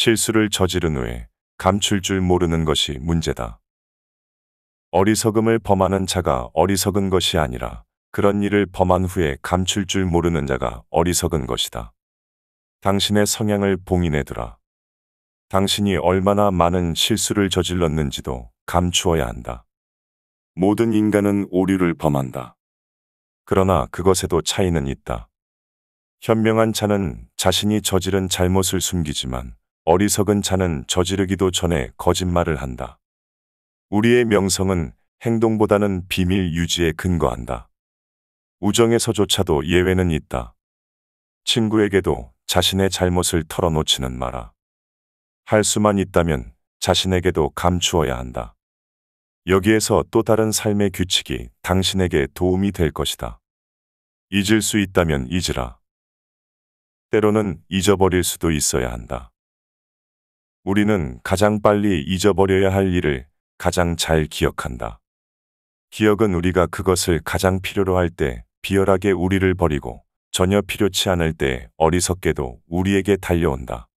실수를 저지른 후에 감출 줄 모르는 것이 문제다. 어리석음을 범하는 자가 어리석은 것이 아니라 그런 일을 범한 후에 감출 줄 모르는 자가 어리석은 것이다. 당신의 성향을 봉인해 두라. 당신이 얼마나 많은 실수를 저질렀는지도 감추어야 한다. 모든 인간은 오류를 범한다. 그러나 그것에도 차이는 있다. 현명한 자는 자신이 저지른 잘못을 숨기지만 어리석은 자는 저지르기도 전에 거짓말을 한다. 우리의 명성은 행동보다는 비밀 유지에 근거한다. 우정에서조차도 예외는 있다. 친구에게도 자신의 잘못을 털어놓지는 마라. 할 수만 있다면 자신에게도 감추어야 한다. 여기에서 또 다른 삶의 규칙이 당신에게 도움이 될 것이다. 잊을 수 있다면 잊으라. 때로는 잊어버릴 수도 있어야 한다. 우리는 가장 빨리 잊어버려야 할 일을 가장 잘 기억한다. 기억은 우리가 그것을 가장 필요로 할 때 비열하게 우리를 버리고 전혀 필요치 않을 때 어리석게도 우리에게 달려온다.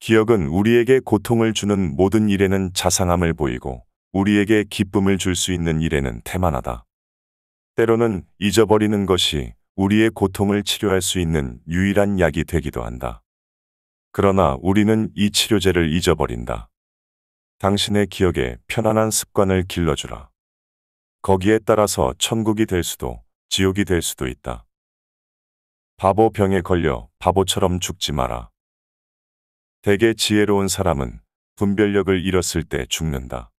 기억은 우리에게 고통을 주는 모든 일에는 자상함을 보이고 우리에게 기쁨을 줄 수 있는 일에는 태만하다. 때로는 잊어버리는 것이 우리의 고통을 치료할 수 있는 유일한 약이 되기도 한다. 그러나 우리는 이 치료제를 잊어버린다. 당신의 기억에 편안한 습관을 길러주라. 거기에 따라서 천국이 될 수도 지옥이 될 수도 있다. 바보 병에 걸려 바보처럼 죽지 마라. 대개 지혜로운 사람은 분별력을 잃었을 때 죽는다.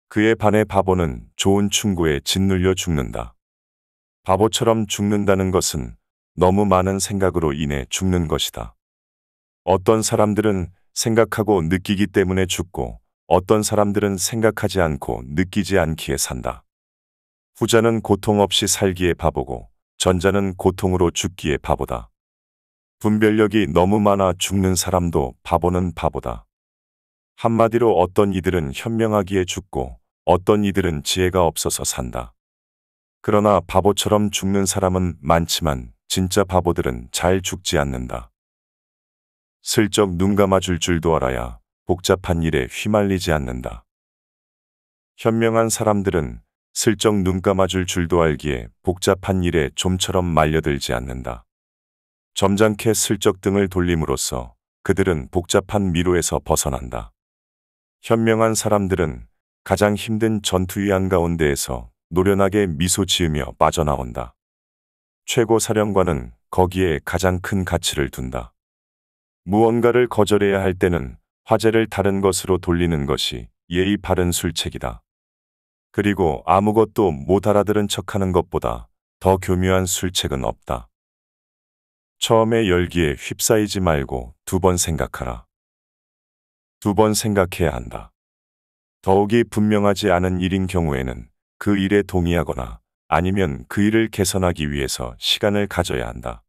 그에 반해 바보는 좋은 충고에 짓눌려 죽는다. 바보처럼 죽는다는 것은 너무 많은 생각으로 인해 죽는 것이다. 어떤 사람들은 생각하고 느끼기 때문에 죽고 어떤 사람들은 생각하지 않고 느끼지 않기에 산다. 후자는 고통 없이 살기에 바보고 전자는 고통으로 죽기에 바보다. 분별력이 너무 많아 죽는 사람도 바보는 바보다. 한마디로 어떤 이들은 현명하기에 죽고 어떤 이들은 지혜가 없어서 산다. 그러나 바보처럼 죽는 사람은 많지만 진짜 바보들은 잘 죽지 않는다. 슬쩍 눈 감아줄 줄도 알아야 복잡한 일에 휘말리지 않는다. 현명한 사람들은 슬쩍 눈 감아줄 줄도 알기에 복잡한 일에 좀처럼 말려들지 않는다. 점잖게 슬쩍 등을 돌림으로써 그들은 복잡한 미로에서 벗어난다. 현명한 사람들은 가장 힘든 전투의 한가운데에서 노련하게 미소 지으며 빠져나온다. 최고 사령관은 거기에 가장 큰 가치를 둔다. 무언가를 거절해야 할 때는 화제를 다른 것으로 돌리는 것이 예의 바른 술책이다. 그리고 아무것도 못 알아들은 척하는 것보다 더 교묘한 술책은 없다. 처음에 열기에 휩싸이지 말고 2번 생각하라. 2번 생각해야 한다. 더욱이 분명하지 않은 일인 경우에는 그 일에 동의하거나 아니면 그 일을 개선하기 위해서 시간을 가져야 한다.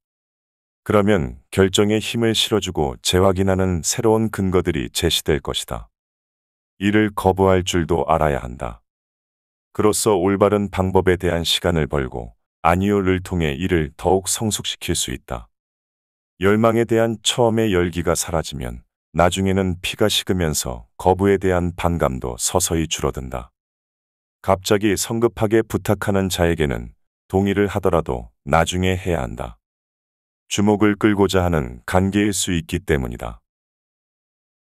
그러면 결정에 힘을 실어주고 재확인하는 새로운 근거들이 제시될 것이다. 이를 거부할 줄도 알아야 한다. 그로써 올바른 방법에 대한 시간을 벌고 아니요를 통해 이를 더욱 성숙시킬 수 있다. 열망에 대한 처음의 열기가 사라지면 나중에는 피가 식으면서 거부에 대한 반감도 서서히 줄어든다. 갑자기 성급하게 부탁하는 자에게는 동의를 하더라도 나중에 해야 한다. 주목을 끌고자 하는 관계일 수 있기 때문이다.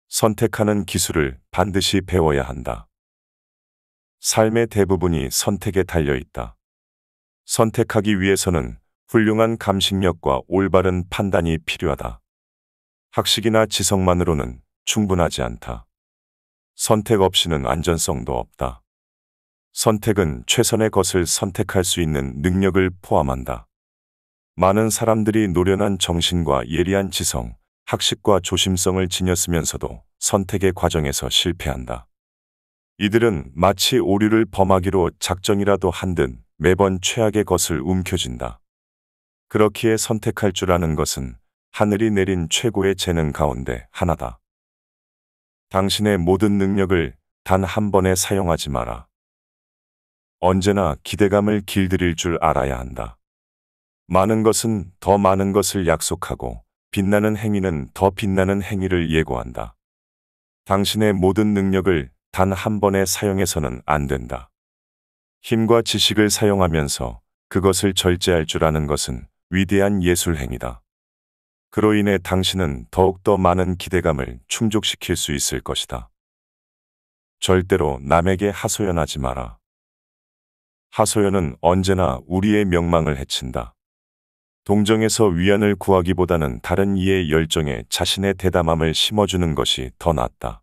선택하는 기술을 반드시 배워야 한다. 삶의 대부분이 선택에 달려 있다. 선택하기 위해서는 훌륭한 감식력과 올바른 판단이 필요하다. 학식이나 지성만으로는 충분하지 않다. 선택 없이는 안전성도 없다. 선택은 최선의 것을 선택할 수 있는 능력을 포함한다. 많은 사람들이 노련한 정신과 예리한 지성, 학식과 조심성을 지녔으면서도 선택의 과정에서 실패한다. 이들은 마치 오류를 범하기로 작정이라도 한 듯 매번 최악의 것을 움켜쥔다. 그렇기에 선택할 줄 아는 것은 하늘이 내린 최고의 재능 가운데 하나다. 당신의 모든 능력을 단 한 번에 사용하지 마라. 언제나 기대감을 길들일 줄 알아야 한다. 많은 것은 더 많은 것을 약속하고 빛나는 행위는 더 빛나는 행위를 예고한다. 당신의 모든 능력을 단 한 번에 사용해서는 안 된다. 힘과 지식을 사용하면서 그것을 절제할 줄 아는 것은 위대한 예술 행위다. 그로 인해 당신은 더욱더 많은 기대감을 충족시킬 수 있을 것이다. 절대로 남에게 하소연하지 마라. 하소연은 언제나 우리의 명망을 해친다. 동정에서 위안을 구하기보다는 다른 이의 열정에 자신의 대담함을 심어주는 것이 더 낫다.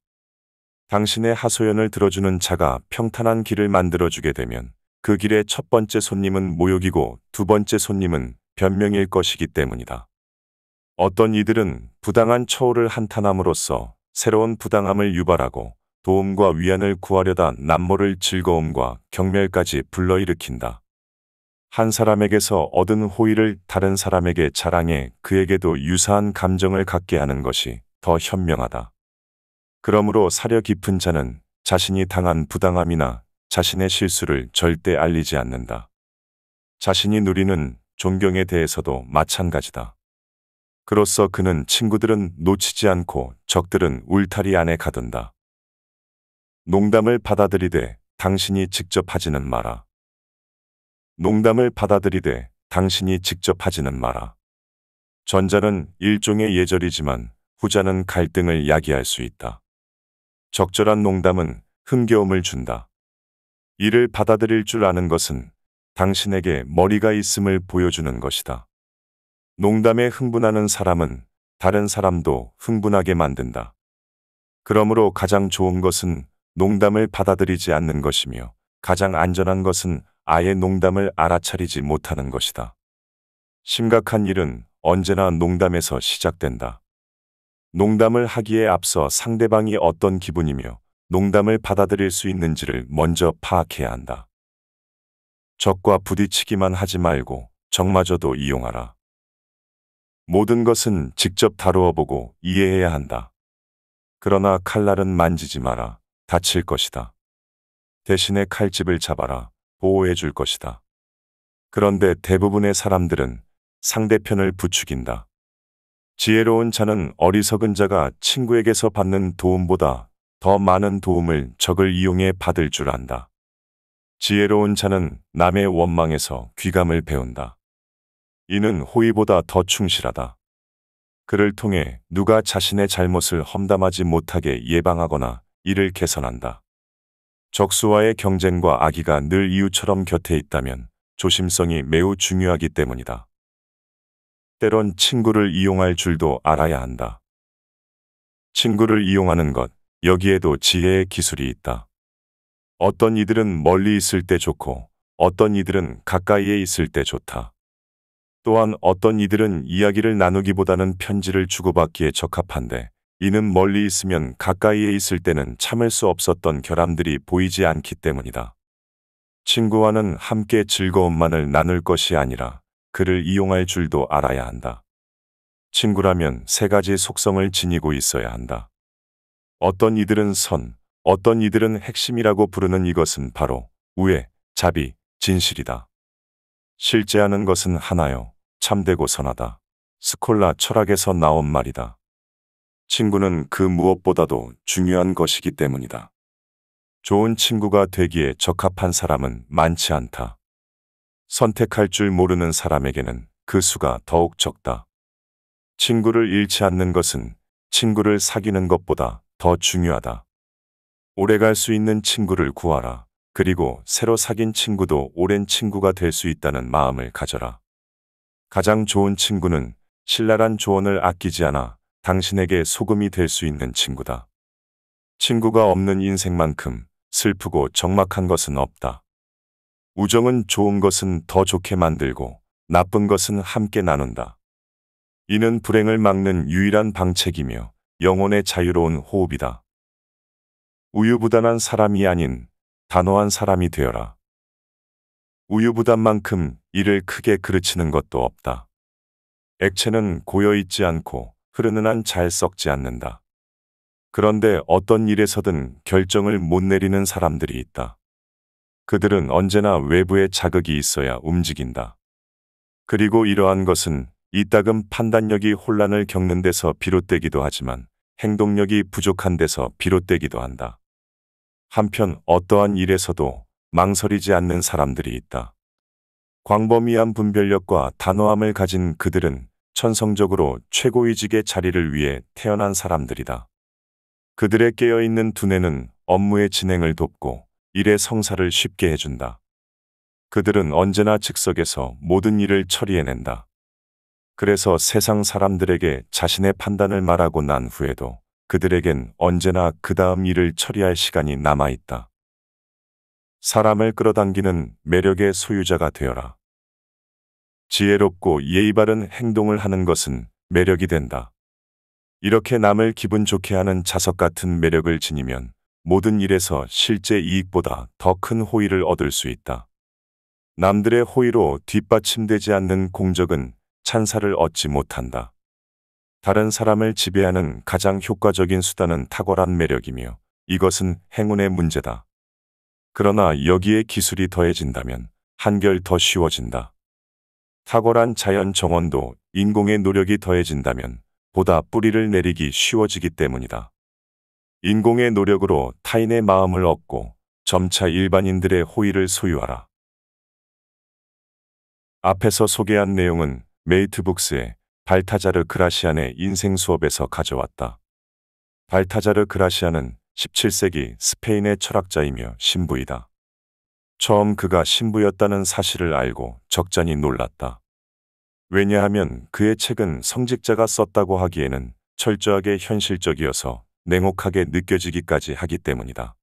당신의 하소연을 들어주는 자가 평탄한 길을 만들어주게 되면 그 길의 첫 번째 손님은 모욕이고 두 번째 손님은 변명일 것이기 때문이다. 어떤 이들은 부당한 처우를 한탄함으로써 새로운 부당함을 유발하고 도움과 위안을 구하려다 남모를 즐거움과 경멸까지 불러일으킨다. 한 사람에게서 얻은 호의를 다른 사람에게 자랑해 그에게도 유사한 감정을 갖게 하는 것이 더 현명하다. 그러므로 사려 깊은 자는 자신이 당한 부당함이나 자신의 실수를 절대 알리지 않는다. 자신이 누리는 존경에 대해서도 마찬가지다. 그로써 그는 친구들은 놓치지 않고 적들은 울타리 안에 가둔다. 농담을 받아들이되 당신이 직접 하지는 마라. 농담을 받아들이되 당신이 직접 하지는 마라. 전자는 일종의 예절이지만 후자는 갈등을 야기할 수 있다. 적절한 농담은 흥겨움을 준다. 이를 받아들일 줄 아는 것은 당신에게 머리가 있음을 보여주는 것이다. 농담에 흥분하는 사람은 다른 사람도 흥분하게 만든다. 그러므로 가장 좋은 것은 농담을 받아들이지 않는 것이며 가장 안전한 것은 아예 농담을 알아차리지 못하는 것이다. 심각한 일은 언제나 농담에서 시작된다. 농담을 하기에 앞서 상대방이 어떤 기분이며 농담을 받아들일 수 있는지를 먼저 파악해야 한다. 적과 부딪히기만 하지 말고 적마저도 이용하라. 모든 것은 직접 다루어 보고 이해해야 한다. 그러나 칼날은 만지지 마라. 다칠 것이다. 대신에 칼집을 잡아라. 보호해 줄 것이다. 그런데 대부분의 사람들은 상대편을 부추긴다. 지혜로운 자는 어리석은 자가 친구에게서 받는 도움보다 더 많은 도움을 적을 이용해 받을 줄 안다. 지혜로운 자는 남의 원망에서 귀감을 배운다. 이는 호의보다 더 충실하다. 그를 통해 누가 자신의 잘못을 험담하지 못하게 예방하거나 이를 개선한다. 적수와의 경쟁과 악의가 늘 이웃처럼 곁에 있다면 조심성이 매우 중요하기 때문이다. 때론 친구를 이용할 줄도 알아야 한다. 친구를 이용하는 것, 여기에도 지혜의 기술이 있다. 어떤 이들은 멀리 있을 때 좋고 어떤 이들은 가까이에 있을 때 좋다. 또한 어떤 이들은 이야기를 나누기보다는 편지를 주고받기에 적합한데 이는 멀리 있으면 가까이에 있을 때는 참을 수 없었던 결함들이 보이지 않기 때문이다. 친구와는 함께 즐거움만을 나눌 것이 아니라 그를 이용할 줄도 알아야 한다. 친구라면 세 가지 속성을 지니고 있어야 한다. 어떤 이들은 어떤 이들은 핵심이라고 부르는 이것은 바로 우애, 자비, 진실이다. 실제하는 것은 하나요. 참되고 선하다. 스콜라 철학에서 나온 말이다. 친구는 그 무엇보다도 중요한 것이기 때문이다. 좋은 친구가 되기에 적합한 사람은 많지 않다. 선택할 줄 모르는 사람에게는 그 수가 더욱 적다. 친구를 잃지 않는 것은 친구를 사귀는 것보다 더 중요하다. 오래갈 수 있는 친구를 구하라. 그리고 새로 사귄 친구도 오랜 친구가 될 수 있다는 마음을 가져라. 가장 좋은 친구는 신랄한 조언을 아끼지 않아 당신에게 소금이 될 수 있는 친구다. 친구가 없는 인생만큼 슬프고 적막한 것은 없다. 우정은 좋은 것은 더 좋게 만들고 나쁜 것은 함께 나눈다. 이는 불행을 막는 유일한 방책이며 영혼의 자유로운 호흡이다. 우유부단한 사람이 아닌 단호한 사람이 되어라. 우유부단만큼 이를 크게 그르치는 것도 없다. 액체는 고여있지 않고 흐르는 한 잘 썩지 않는다. 그런데 어떤 일에서든 결정을 못 내리는 사람들이 있다. 그들은 언제나 외부의 자극이 있어야 움직인다. 그리고 이러한 것은 이따금 판단력이 혼란을 겪는 데서 비롯되기도 하지만 행동력이 부족한 데서 비롯되기도 한다. 한편 어떠한 일에서도 망설이지 않는 사람들이 있다. 광범위한 분별력과 단호함을 가진 그들은 천성적으로 최고위직의 자리를 위해 태어난 사람들이다. 그들의 깨어있는 두뇌는 업무의 진행을 돕고 일의 성사를 쉽게 해준다. 그들은 언제나 즉석에서 모든 일을 처리해낸다. 그래서 세상 사람들에게 자신의 판단을 말하고 난 후에도 그들에겐 언제나 그 다음 일을 처리할 시간이 남아있다. 사람을 끌어당기는 매력의 소유자가 되어라. 지혜롭고 예의 바른 행동을 하는 것은 매력이 된다. 이렇게 남을 기분 좋게 하는 자석 같은 매력을 지니면 모든 일에서 실제 이익보다 더 큰 호의를 얻을 수 있다. 남들의 호의로 뒷받침되지 않는 공적은 찬사를 얻지 못한다. 다른 사람을 지배하는 가장 효과적인 수단은 탁월한 매력이며 이것은 행운의 문제다. 그러나 여기에 기술이 더해진다면 한결 더 쉬워진다. 탁월한 자연 정원도 인공의 노력이 더해진다면 보다 뿌리를 내리기 쉬워지기 때문이다. 인공의 노력으로 타인의 마음을 얻고 점차 일반인들의 호의를 소유하라. 앞에서 소개한 내용은 메이트북스의 발타자르 그라시안의 인생 수업에서 가져왔다. 발타자르 그라시안은 17세기 스페인의 철학자이며 신부이다. 처음 그가 신부였다는 사실을 알고 적잖이 놀랐다. 왜냐하면 그의 책은 성직자가 썼다고 하기에는 철저하게 현실적이어서 냉혹하게 느껴지기까지 하기 때문이다.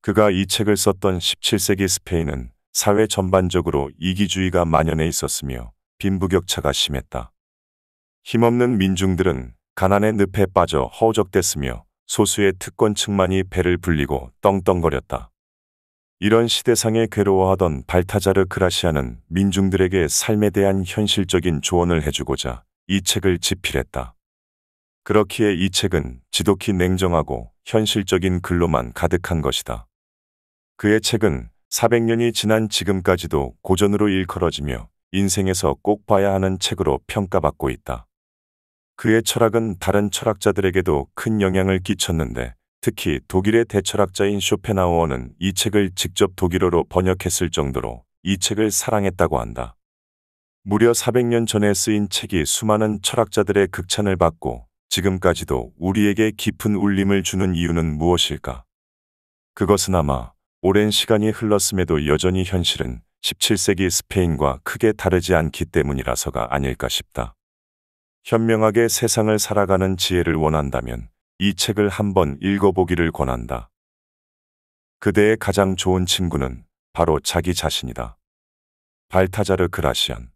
그가 이 책을 썼던 17세기 스페인은 사회 전반적으로 이기주의가 만연해 있었으며 빈부격차가 심했다. 힘없는 민중들은 가난의 늪에 빠져 허우적댔으며 소수의 특권층만이 배를 불리고 떵떵거렸다. 이런 시대상에 괴로워하던 발타자르 그라시아는 민중들에게 삶에 대한 현실적인 조언을 해주고자 이 책을 집필했다. 그렇기에 이 책은 지독히 냉정하고 현실적인 글로만 가득한 것이다. 그의 책은 400년이 지난 지금까지도 고전으로 일컬어지며 인생에서 꼭 봐야 하는 책으로 평가받고 있다. 그의 철학은 다른 철학자들에게도 큰 영향을 끼쳤는데 특히 독일의 대철학자인 쇼펜하우어는 이 책을 직접 독일어로 번역했을 정도로 이 책을 사랑했다고 한다. 무려 400년 전에 쓰인 책이 수많은 철학자들의 극찬을 받고 지금까지도 우리에게 깊은 울림을 주는 이유는 무엇일까? 그것은 아마 오랜 시간이 흘렀음에도 여전히 현실은 17세기 스페인과 크게 다르지 않기 때문이라서가 아닐까 싶다. 현명하게 세상을 살아가는 지혜를 원한다면 이 책을 한번 읽어보기를 권한다. 그대의 가장 좋은 친구는 바로 자기 자신이다. 발타자르 그라시안